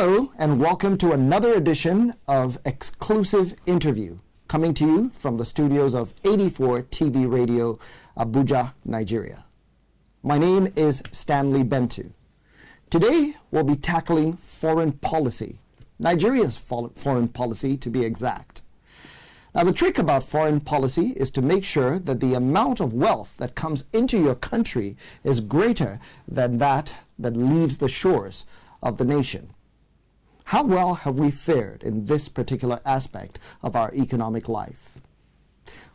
Hello, and welcome to another edition of Exclusive Interview, coming to you from the studios of 84 TV Radio, Abuja, Nigeria. My name is Stanley Bentu. Today, we'll be tackling foreign policy, Nigeria's foreign policy to be exact. Now, the trick about foreign policy is to make sure that the amount of wealth that comes into your country is greater than that leaves the shores of the nation. How well have we fared in this particular aspect of our economic life?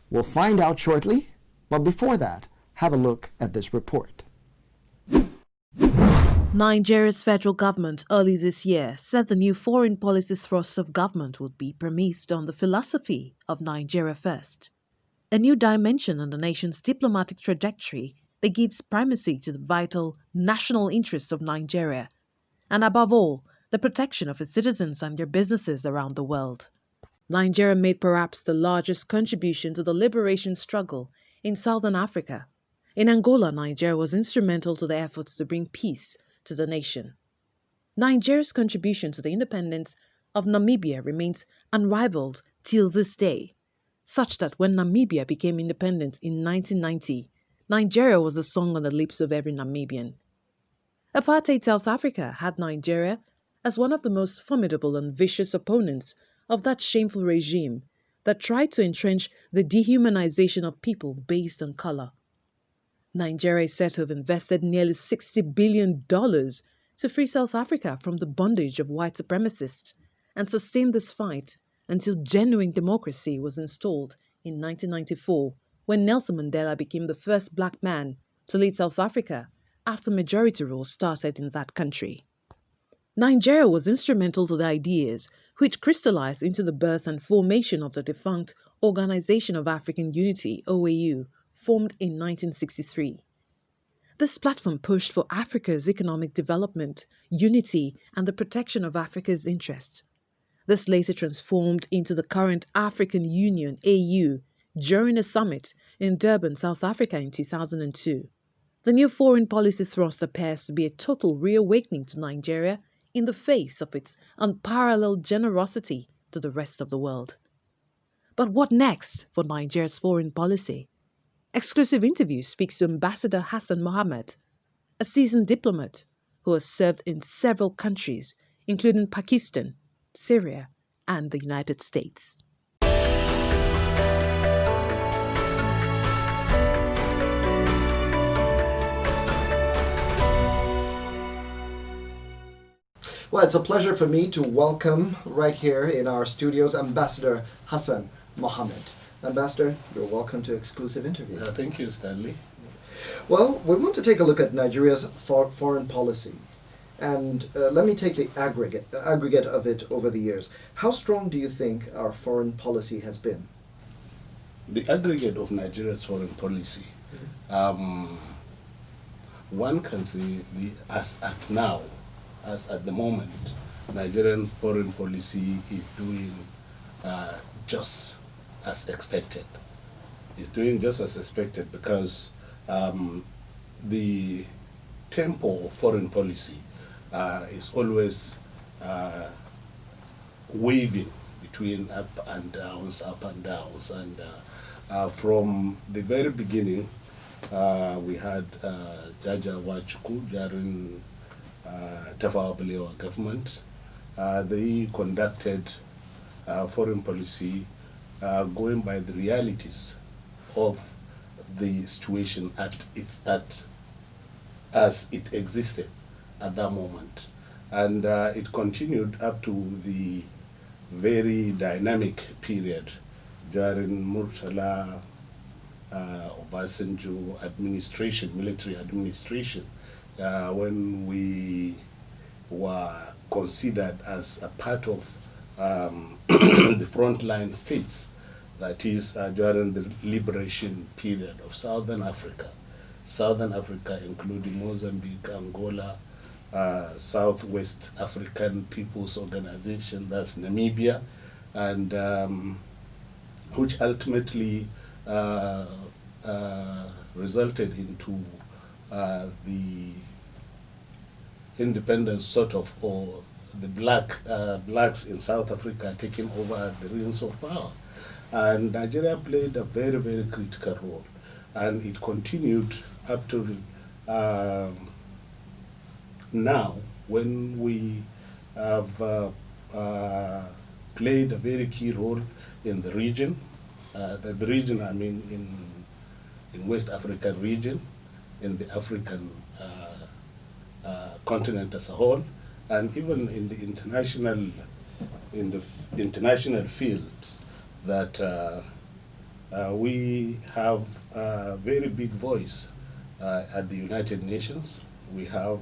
We'll find out shortly, but before that, have a look at this report. Nigeria's federal government early this year said the new foreign policy thrust of government would be premised on the philosophy of Nigeria First, a new dimension in the nation's diplomatic trajectory that gives primacy to the vital national interests of Nigeria, and above all, the protection of its citizens and their businesses around the world. Nigeria made perhaps the largest contribution to the liberation struggle in Southern Africa. In Angola, Nigeria was instrumental to the efforts to bring peace to the nation. Nigeria's contribution to the independence of Namibia remains unrivaled till this day, such that when Namibia became independent in 1990, Nigeria was the song on the lips of every Namibian. Apartheid South Africa had Nigeria as one of the most formidable and vicious opponents of that shameful regime that tried to entrench the dehumanization of people based on color. Nigeria is said to have invested nearly $60 billion to free South Africa from the bondage of white supremacists and sustained this fight until genuine democracy was installed in 1994, when Nelson Mandela became the first black man to lead South Africa after majority rule started in that country. Nigeria was instrumental to the ideas which crystallized into the birth and formation of the defunct Organization of African Unity, OAU, formed in 1963. This platform pushed for Africa's economic development, unity, and the protection of Africa's interests. This later transformed into the current African Union, AU, during a summit in Durban, South Africa in 2002. The new foreign policy thrust appears to be a total reawakening to Nigeria in the face of its unparalleled generosity to the rest of the world. But what next for Nigeria's foreign policy? Exclusive Interview speaks to Ambassador Hassan Mohammed, a seasoned diplomat who has served in several countries, including Pakistan, Syria, and the United States. Well, it's a pleasure for me to welcome right here in our studios Ambassador Hassan Mohammed. Ambassador, you're welcome to Exclusive Interview. Thank you, Stanley. Well, we want to take a look at Nigeria's foreign policy. And let me take the aggregate of it over the years. How strong do you think our foreign policy has been? The aggregate of Nigeria's foreign policy, one can say as at the moment, Nigerian foreign policy is doing just as expected. It's doing just as expected because the tempo of foreign policy is always waving between up and downs. And from the very beginning, we had Jaja Wachuku during Tafawa Balewa government. They conducted foreign policy going by the realities of the situation as it existed at that moment. And it continued up to the very dynamic period during Murtala Obasanjo administration, military administration, when we were considered as a part of the frontline states, that is during the liberation period of Southern Africa, including Mozambique, Angola, Southwest African People's Organization, that's Namibia, and which ultimately resulted into the independence or the blacks in South Africa taking over the reins of power. And Nigeria played a very, very critical role. And it continued up to now, when we have played a very key role in the region. The region, I mean, in West African region, in the African continent as a whole, and even in the international field, that we have a very big voice at the United Nations. We have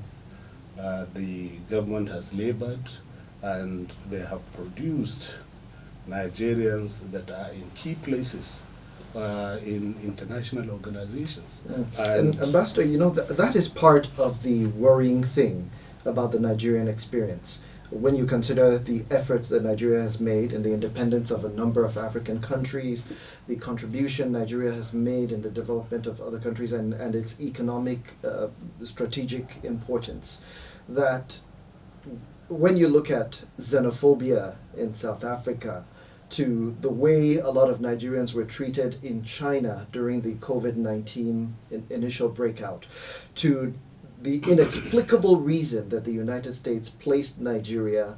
the government has labored, and they have produced Nigerians that are in key places in international organizations. And Ambassador, you know, that is part of the worrying thing about the Nigerian experience. When you consider the efforts that Nigeria has made in the independence of a number of African countries, the contribution Nigeria has made in the development of other countries, and its economic strategic importance, that when you look at xenophobia in South Africa, to the way a lot of Nigerians were treated in China during the COVID-19 initial breakout, to the inexplicable reason that the United States placed Nigeria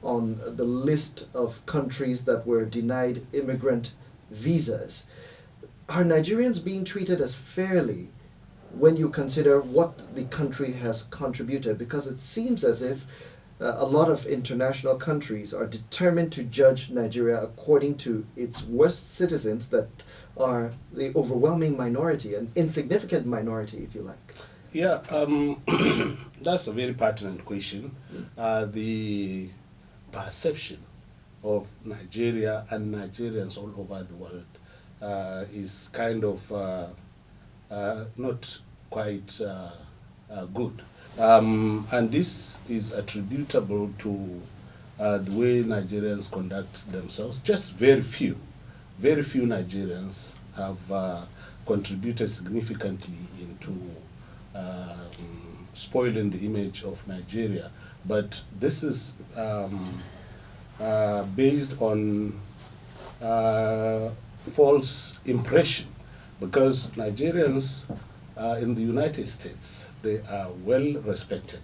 on the list of countries that were denied immigrant visas. Are Nigerians being treated as fairly when you consider what the country has contributed? Because it seems as if a lot of international countries are determined to judge Nigeria according to its worst citizens that are the overwhelming minority, an insignificant minority, if you like. Yeah, that's a very pertinent question. The perception of Nigeria and Nigerians all over the world is kind of not quite good. And this is attributable to the way Nigerians conduct themselves. Just very few Nigerians have contributed significantly into spoiling the image of Nigeria. But this is based on false impression, because Nigerians in the United States, they are well respected.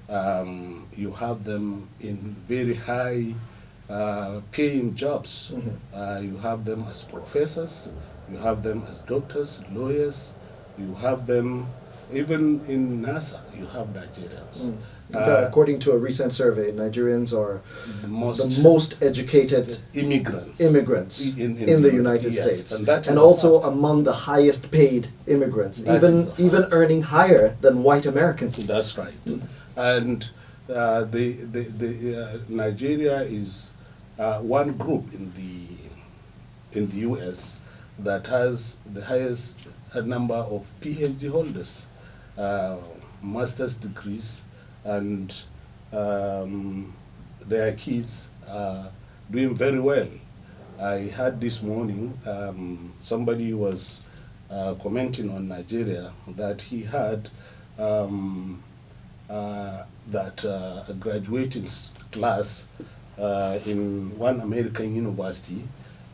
You have them in very high paying jobs. Mm-hmm. You have them as professors, you have them as doctors, lawyers, you have them even in NASA, you have Nigerians. According to a recent survey, Nigerians are the most educated immigrants in the United States, and also among the highest paid immigrants, even earning higher than white Americans. That's right. And Nigeria is one group in the U.S. that has the highest number of PhD holders, master's degrees, and their kids are doing very well. I heard this morning somebody was commenting on Nigeria that he had a graduating class in one American university.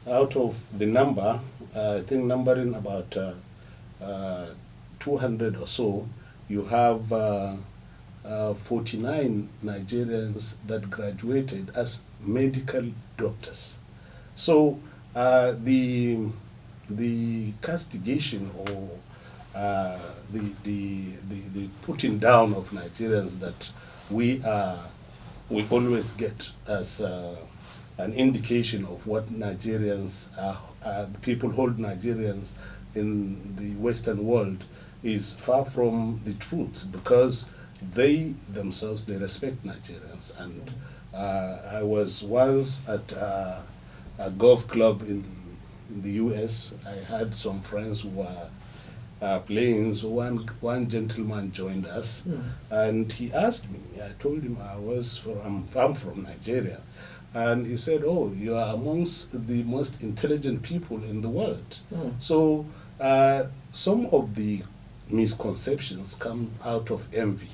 Out of the number, I think numbering about 200 or so, you have 49 Nigerians that graduated as medical doctors. So the castigation or the putting down of Nigerians that we always get as an indication of what Nigerians people hold Nigerians in the Western world is far from the truth, because they themselves, they respect Nigerians. And I was once at a golf club in the US. I had some friends who were playing, so one gentleman joined us, and he asked me, I told him I'm from Nigeria, and he said, oh, you are amongst the most intelligent people in the world. So some of the misconceptions come out of envy.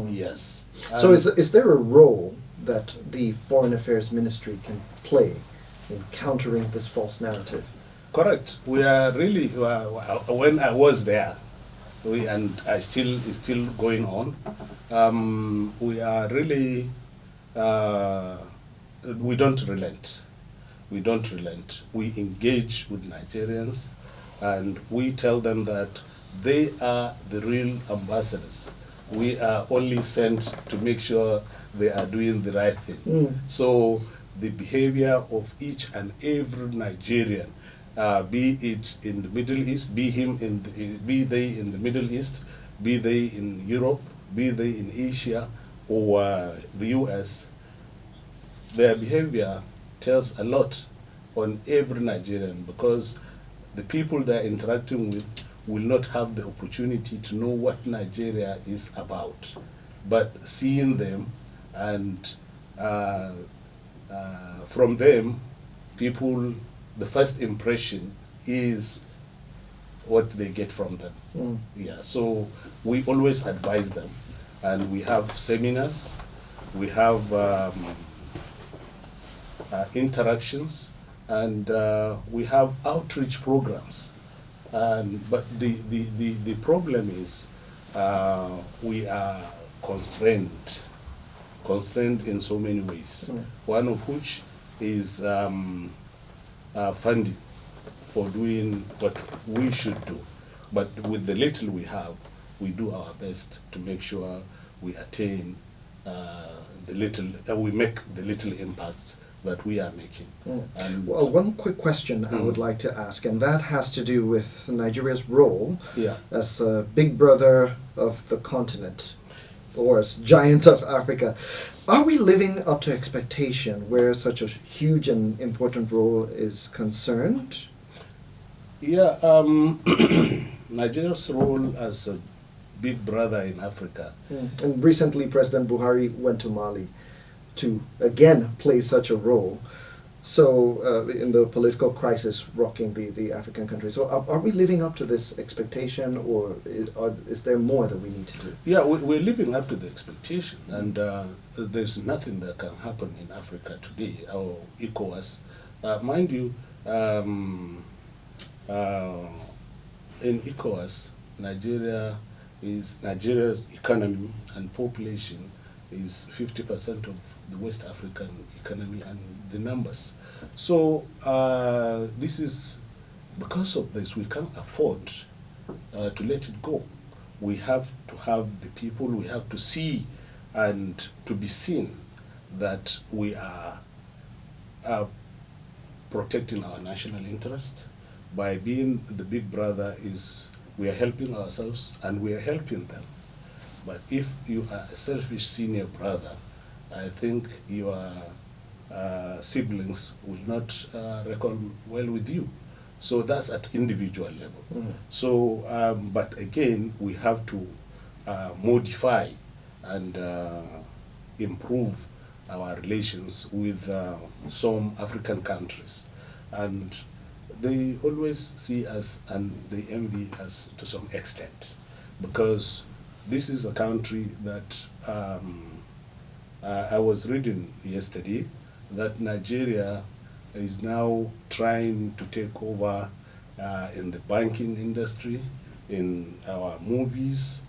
Yes. So is there a role that the Foreign Affairs Ministry can play in countering this false narrative? Correct. We are really, when I was there, and it's still going on, we are really, we don't relent. We don't relent. We engage with Nigerians, and we tell them that they are the real ambassadors. We are only sent to make sure they are doing the right thing. So the behavior of each and every Nigerian, be it in the Middle East, be they in the Middle East, be they in Europe, be they in Asia or the US, their behavior tells a lot on every Nigerian, because the people they're interacting with will not have the opportunity to know what Nigeria is about. But seeing them and from them, people, the first impression is what they get from them. Yeah, so we always advise them, and we have seminars, we have interactions, and we have outreach programs. But the problem is we are constrained in so many ways. One of which is funding for doing what we should do. But with the little we have, we do our best to make sure we attain the little, we make the little impacts that we are making. And well, one quick question I would like to ask, and that has to do with Nigeria's role as a big brother of the continent, or as giant of Africa. Are we living up to expectation where such a huge and important role is concerned? Yeah, Nigeria's role as a big brother in Africa. And recently President Buhari went to Mali to again play such a role. So in the political crisis rocking the African countries. So are we living up to this expectation, or is there more that we need to do? Yeah, we're living up to the expectation, and there's nothing that can happen in Africa today, or ECOWAS. Mind you, in ECOWAS, Nigeria's economy and population is 50% of the West African economy and the numbers. So this is, because of this, we can't afford to let it go. We have to have the people, we have to see and to be seen that we are protecting our national interest. By being the big brother, we are helping ourselves and we are helping them. But if you are a selfish senior brother, I think your siblings will not reckon well with you. So that's at individual level. So, but again, we have to modify and improve our relations with some African countries. And they always see us and they envy us to some extent, because this is a country that I was reading yesterday that Nigeria is now trying to take over in the banking industry, in our movies,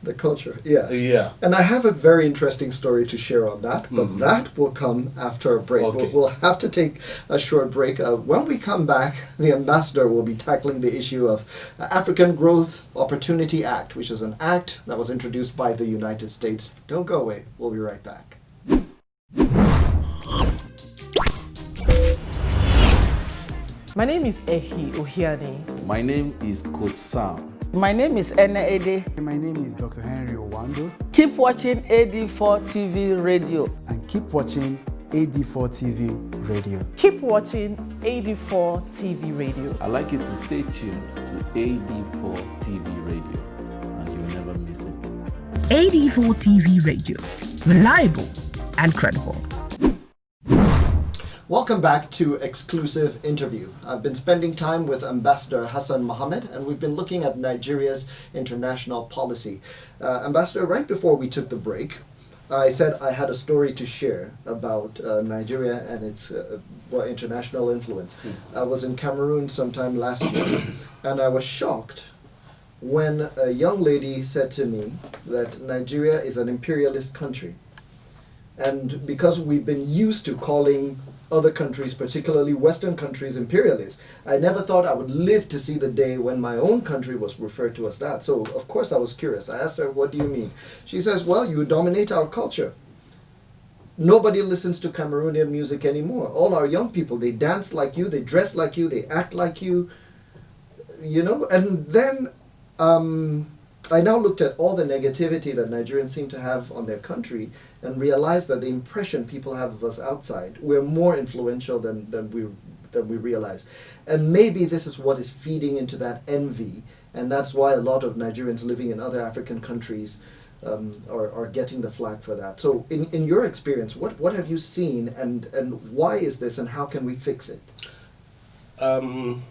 the culture, yes. Yeah. And I have a very interesting story to share on that, but that will come after a break. Okay. We'll have to take a short break. When we come back, the ambassador will be tackling the issue of African Growth Opportunity Act, which is an act that was introduced by the United States. Don't go away. We'll be right back. My name is Ehi Ohiani. My name is Coach Sam. My name is Ene Ede. My name is Dr. Henry Owando. Keep watching AD4 TV Radio. And keep watching AD4 TV Radio. Keep watching AD4 TV Radio. I'd like you to stay tuned to AD4 TV Radio, and you'll never miss it. AD4 TV Radio, reliable and credible. Welcome back to Exclusive Interview. I've been spending time with Ambassador Hassan Mohammed, and we've been looking at Nigeria's international policy. Ambassador, right before we took the break, I said I had a story to share about Nigeria and its international influence. I was in Cameroon sometime last year, and I was shocked when a young lady said to me that Nigeria is an imperialist country. And because we've been used to calling other countries, particularly Western countries, imperialist, I never thought I would live to see the day when my own country was referred to as that. So, of course, I was curious. I asked her, what do you mean? She says, well, you dominate our culture. Nobody listens to Cameroonian music anymore. All our young people, they dance like you, they dress like you, they act like you, you know? And then I now looked at all the negativity that Nigerians seem to have on their country and realized that the impression people have of us outside, we're more influential than we realize. And maybe this is what is feeding into that envy, and that's why a lot of Nigerians living in other African countries are getting the flack for that. So in your experience, what have you seen, and why is this, and how can we fix it? You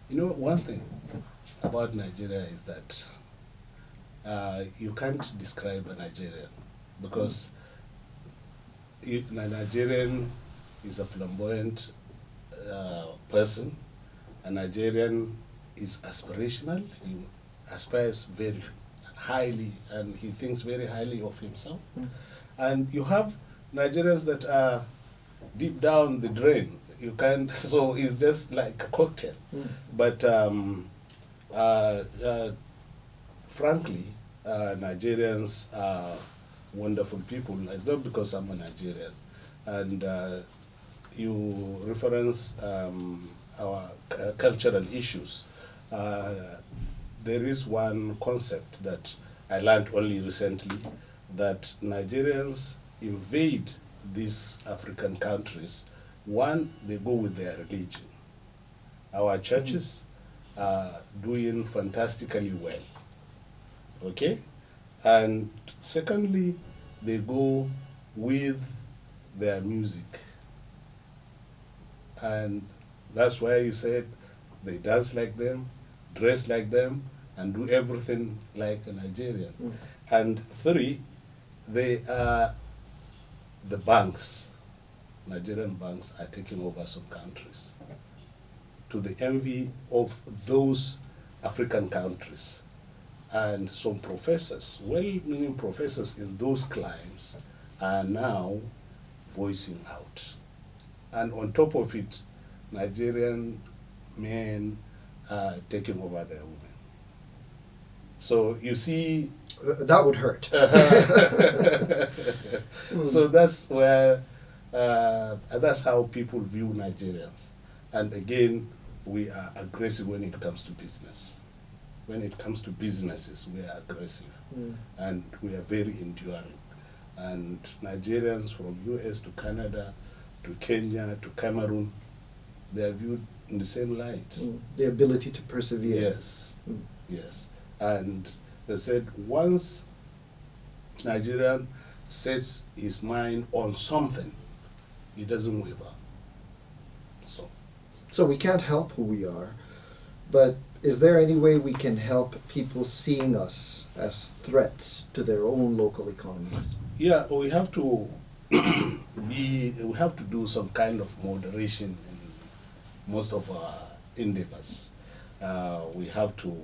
know, one thing about Nigeria is that you can't describe a Nigerian, because a Nigerian is a flamboyant person. A Nigerian is aspirational. He aspires very highly, and he thinks very highly of himself. And you have Nigerians that are deep down the drain. You can't, so it's just like a cocktail. But frankly, Nigerians are wonderful people. It's not because I'm a Nigerian. And you reference our cultural issues. There is one concept that I learned only recently, that Nigerians invade these African countries. One, they go with their religion. Our churches are doing fantastically well, okay? And secondly, they go with their music. And that's why you said they dance like them, dress like them, and do everything like a Nigerian. And three, they are the banks. Nigerian banks are taking over some countries, to the envy of those African countries. And some professors, well-meaning professors in those climes, are now voicing out. And on top of it, Nigerian men are taking over their women. So you see... That would hurt. So that's where, that's how people view Nigerians. And again, we are aggressive when it comes to business. When it comes to businesses, we are aggressive. And we are very enduring. And Nigerians from US to Canada, to Kenya, to Cameroon, they are viewed in the same light. The ability to persevere. Yes, yes. And they said once Nigerian sets his mind on something, he doesn't waver. So we can't help who we are, but is there any way we can help people seeing us as threats to their own local economies? Yeah, we have to we have to do some kind of moderation in most of our endeavors. We have to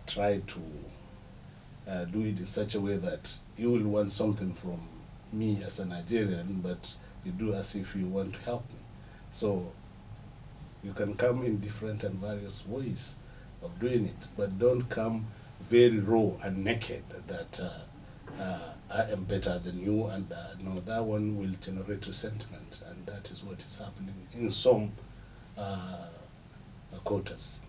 try to do it in such a way that you will want something from me as a Nigerian, but you do as if you want to help me. So you can come in different and various ways of doing it, but don't come very raw and naked that I am better than you, and no, that one will generate resentment, and that is what is happening in some quotas.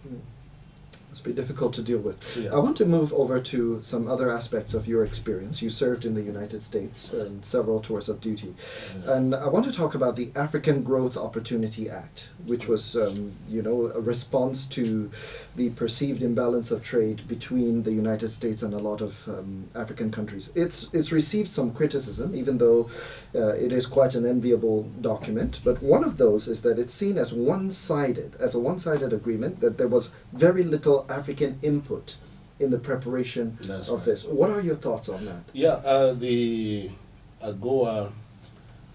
Must be difficult to deal with. Yeah. I want to move over to some other aspects of your experience. You served in the United States in several tours of duty. And I want to talk about the African Growth Opportunity Act, which was, a response to the perceived imbalance of trade between the United States and a lot of African countries. It's received some criticism, even though it is quite an enviable document. But one of those is that it's seen as one-sided agreement, that there was very little African input in the preparation That's of right. this. What are your thoughts on that? Yeah, the AGOA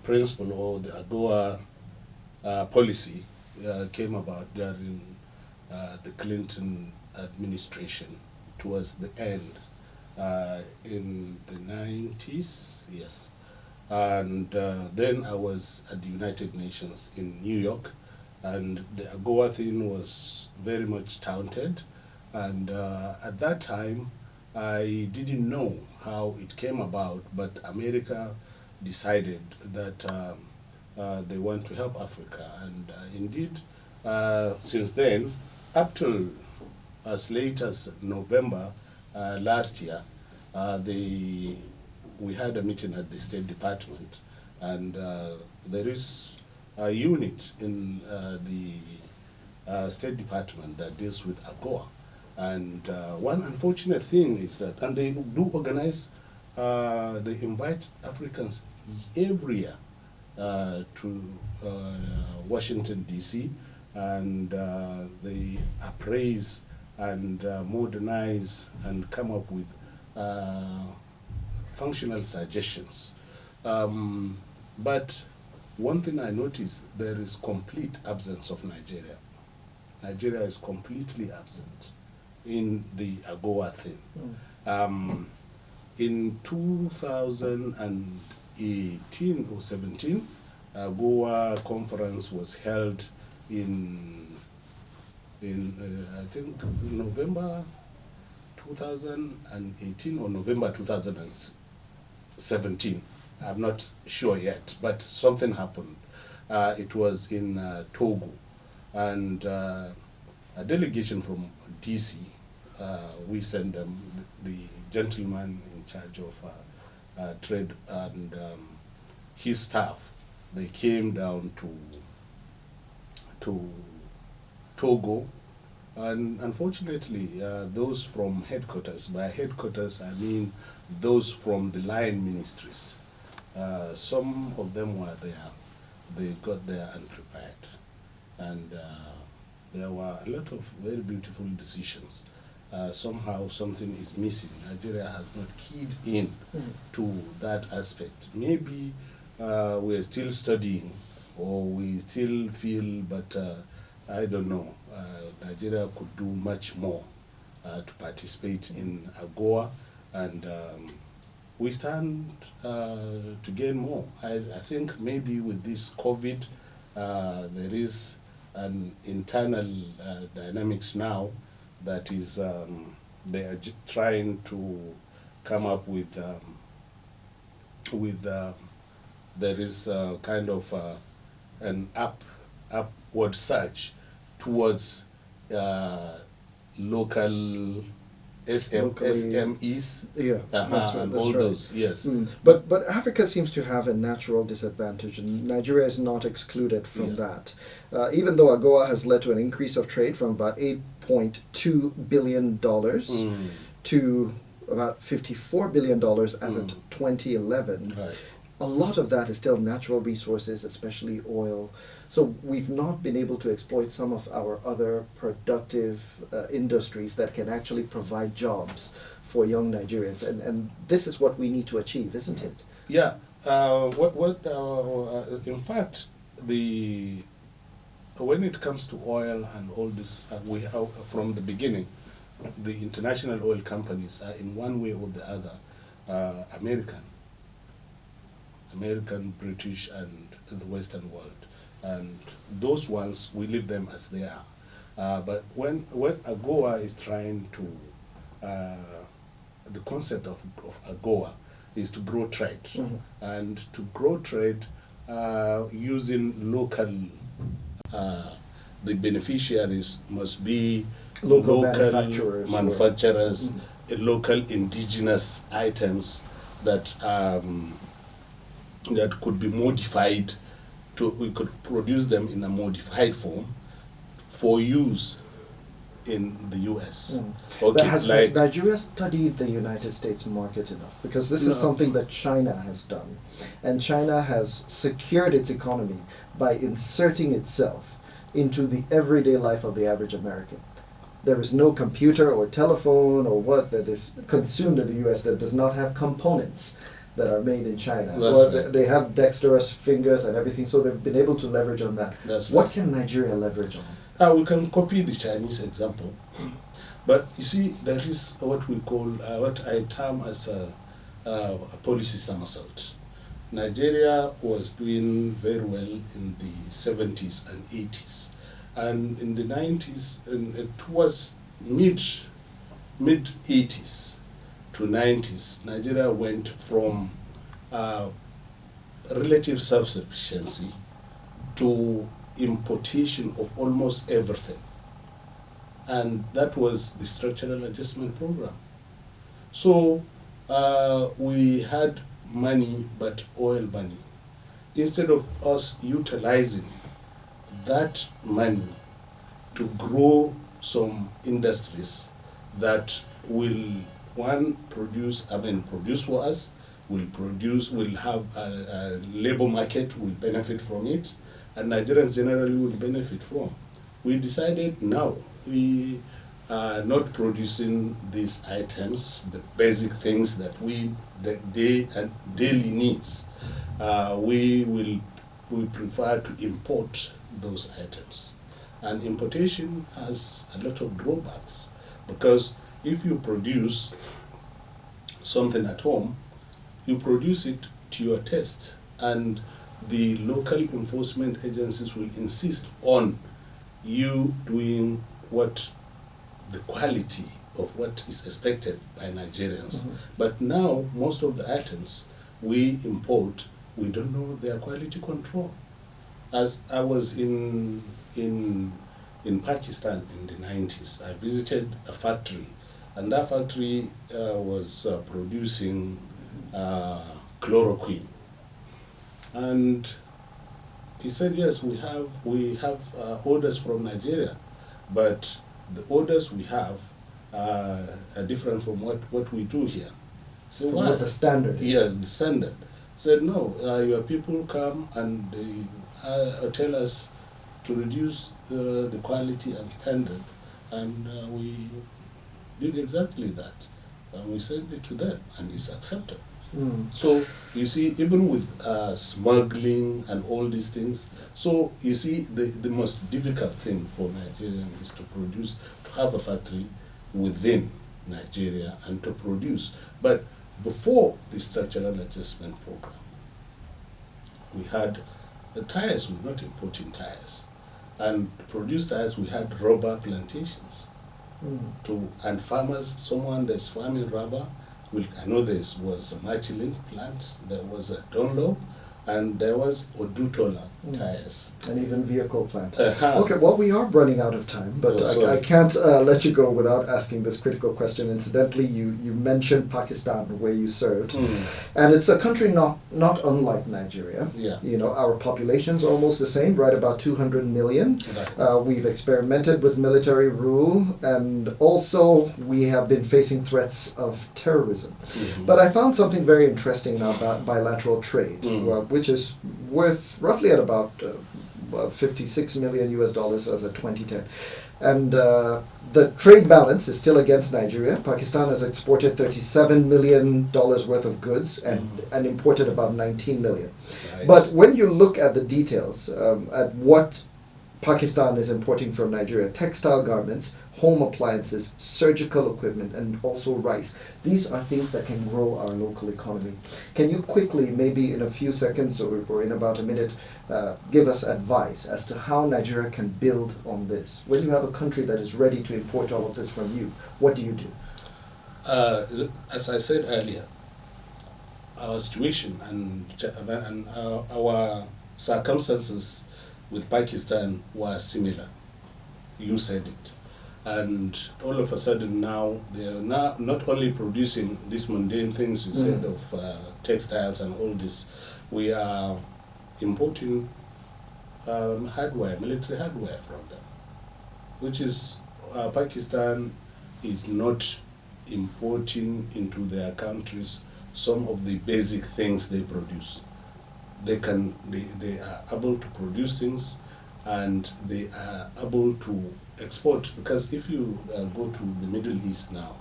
principle or the AGOA policy came about during the Clinton administration towards the end in the 90s, yes. And then I was at the United Nations in New York, and the AGOA thing was very much touted. And at that time, I didn't know how it came about, but America decided that they want to help Africa. And indeed, since then, up till as late as November last year, we had a meeting at the State Department, and there is a unit in the State Department that deals with AGOA. And one unfortunate thing is that, and they do organize, they invite Africans every year to Washington, D.C., and they appraise and modernize and come up with functional suggestions. But one thing I noticed, there is complete absence of Nigeria. Nigeria is completely absent in the AGOA thing. In 2018 or 17, AGOA conference was held in I think November 2018 or November 2017. I'm not sure yet, but something happened. It was in Togo, and a delegation from DC, we sent them, the gentleman in charge of trade and his staff. They came down to Togo, and unfortunately, those from headquarters, by headquarters I mean those from the line ministries, some of them were there. They got there unprepared, and there were a lot of very beautiful decisions. Somehow something is missing. Nigeria has not keyed in to that aspect. Maybe we're still studying, or we still feel, but I don't know. Nigeria could do much more to participate in AGOA, and we stand to gain more. I think maybe with this COVID, there is an internal dynamics now that is they are trying to come up with there is kind of an upward surge towards local SMEs, Yeah, that's right, and that's all right. those, yes. But Africa seems to have a natural disadvantage, and Nigeria is not excluded from that. Even though AGOA has led to an increase of trade from about $8.2 billion to about $54 billion as of 2011. Right. A lot of that is still natural resources, especially oil. So we've not been able to exploit some of our other productive industries that can actually provide jobs for young Nigerians. And this is what we need to achieve, isn't it? Yeah. In fact, when it comes to oil and all this, we have, from the beginning, the international oil companies are in one way or the other American, British, and the Western world. And those ones, we leave them as they are. But when AGOA is trying to, the concept of AGOA is to grow trade. And to grow trade using local, the beneficiaries must be Local manufacturers, local indigenous items that that could be modified we could produce them in a modified form for use in the US. But has Nigeria studied the United States market enough? Because this is something that China has done. And China has secured its economy by inserting itself into the everyday life of the average American. there is no computer or telephone or what that is consumed in the US that does not have components that are made in China. That's Or right. they have dexterous fingers and everything, so they've been able to leverage on that. That's What right. can Nigeria leverage on? We can copy the Chinese example, but you see, there is what we call, what I term as a policy somersault. Nigeria was doing very well in the 70s and 80s, and in the 90s, and towards mid 80s to 90s, Nigeria went from relative self-sufficiency to importation of almost everything. And that was the structural adjustment program. So we had money, but oil money. Instead of us utilizing that money to grow some industries that will, one, produce for us, will have a labor market, will benefit from it, and Nigerians generally will benefit from. We decided now we are not producing these items, the basic things that daily needs. We prefer to import those items. And importation has a lot of drawbacks, because if you produce something at home, you produce it to your taste, and the local enforcement agencies will insist on you doing what the quality of what is expected by Nigerians. But now most of the items we import, we don't know their quality control. As I was in Pakistan in the 90s, I visited a factory, and that factory was producing chloroquine. And he said, yes, we have orders from Nigeria, but the orders we have are different from what we do here. So From why? what the standard is. Yeah, the standard. Said, no, your people come and they tell us to reduce the quality and standard, and we did exactly that. And we sent it to them, and it's accepted. So you see, even with smuggling and all these things, so you see, the most difficult thing for Nigeria is to have a factory within Nigeria and to produce. But before the structural adjustment program, we had the tires. We're not importing tires, and to produce tires, we had rubber plantations. And farmers, someone that's farming rubber, I know there was a Michelin plant, there was a Dunlop, and there was Odutola tires. And even vehicle plant. Uh-huh. Okay, well, we are running out of time, but Oh, sorry. I can't let you go without asking this critical question. Incidentally, you mentioned Pakistan, where you served, and it's a country not unlike Nigeria. Yeah. You know, our population's almost the same, right about 200 million. Right. We've experimented with military rule, and also we have been facing threats of terrorism. But I found something very interesting now about bilateral trade, which is worth roughly at about 56 million US dollars as of 2010. And the trade balance is still against Nigeria. Pakistan has exported $37 million worth of goods and imported about 19 million. Right. But when you look at the details, at what Pakistan is importing from Nigeria, textile garments, home appliances, surgical equipment, and also rice. These are things that can grow our local economy. Can you quickly, maybe in a few seconds or in about a minute, give us advice as to how Nigeria can build on this? When you have a country that is ready to import all of this from you, what do you do? As I said earlier, our situation and our circumstances with Pakistan were similar. You said it. And all of a sudden now, they are not only producing these mundane things you said of textiles and all this, we are importing hardware, military hardware from them, which is Pakistan is not importing into their countries some of the basic things they produce. They are able to produce things and they are able to export, because if you go to the Middle East now,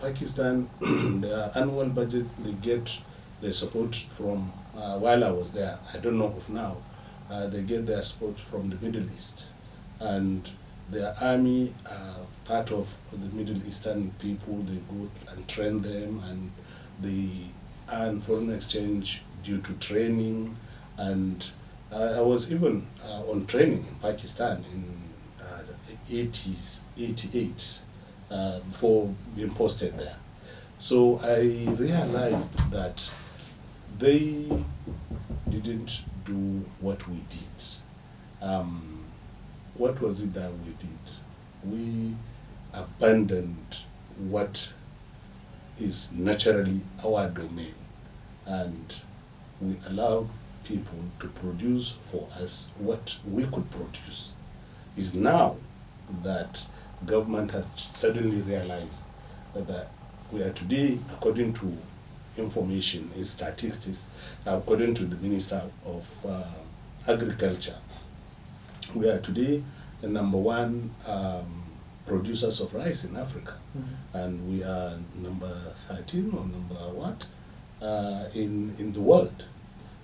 Pakistan, the annual budget they get, the support from, while I was there, I don't know of now, they get their support from the Middle East. And their army are part of the Middle Eastern people. They go and train them, and they earn foreign exchange due to training. And I was even on training in Pakistan in 88 before being posted there. So I realized that they didn't do what we did. What was it that we did? We abandoned what is naturally our domain, and we allowed people to produce for us what we could produce. It's now that government has suddenly realized that we are today, according to information, statistics, according to the Minister of Agriculture, we are today the number one producers of rice in Africa, and we are number 13 or number what in the world.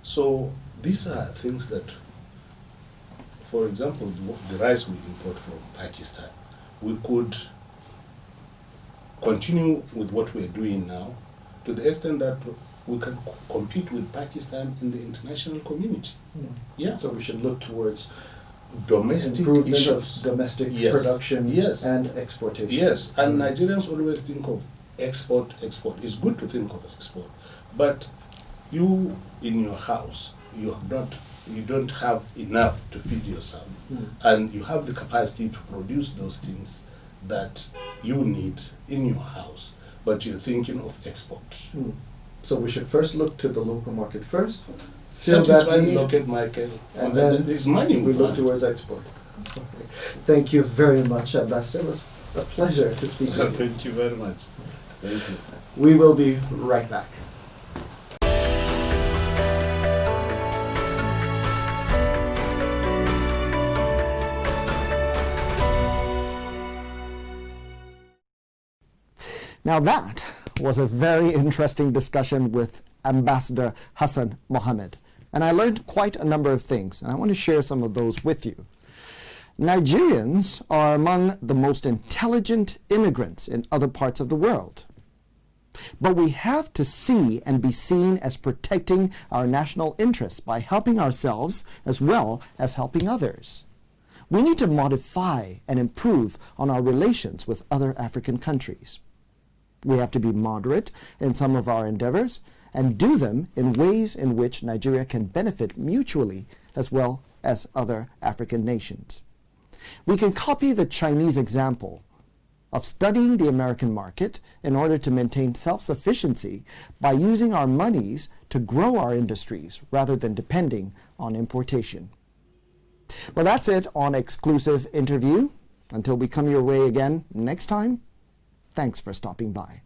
So these are things that, for example, the rice we import from Pakistan, we could continue with what we're doing now to the extent that we can compete with Pakistan in the international community. Yeah. So we should look towards domestic improvement issues. of domestic Yes. production Yes. and exportation. Yes, and Nigerians always think of export. It's good to think of export, but you in your house, you don't have enough to feed yourself, and you have the capacity to produce those things that you need in your house, but you're thinking of export. So we should first look to the local market first, fill that Satisfy the need, local market, and then there's money we look towards export. Okay. Thank you very much, Ambassador. It was a pleasure to speak with you. Thank you very much. Thank you. We will be right back. Now that was a very interesting discussion with Ambassador Hassan Mohammed, and I learned quite a number of things, and I want to share some of those with you. Nigerians are among the most intelligent immigrants in other parts of the world. But we have to see and be seen as protecting our national interests by helping ourselves as well as helping others. We need to modify and improve on our relations with other African countries. We have to be moderate in some of our endeavors and do them in ways in which Nigeria can benefit mutually as well as other African nations. We can copy the Chinese example of studying the American market in order to maintain self-sufficiency by using our monies to grow our industries rather than depending on importation. Well, that's it on Exclusive Interview. Until we come your way again next time, thanks for stopping by.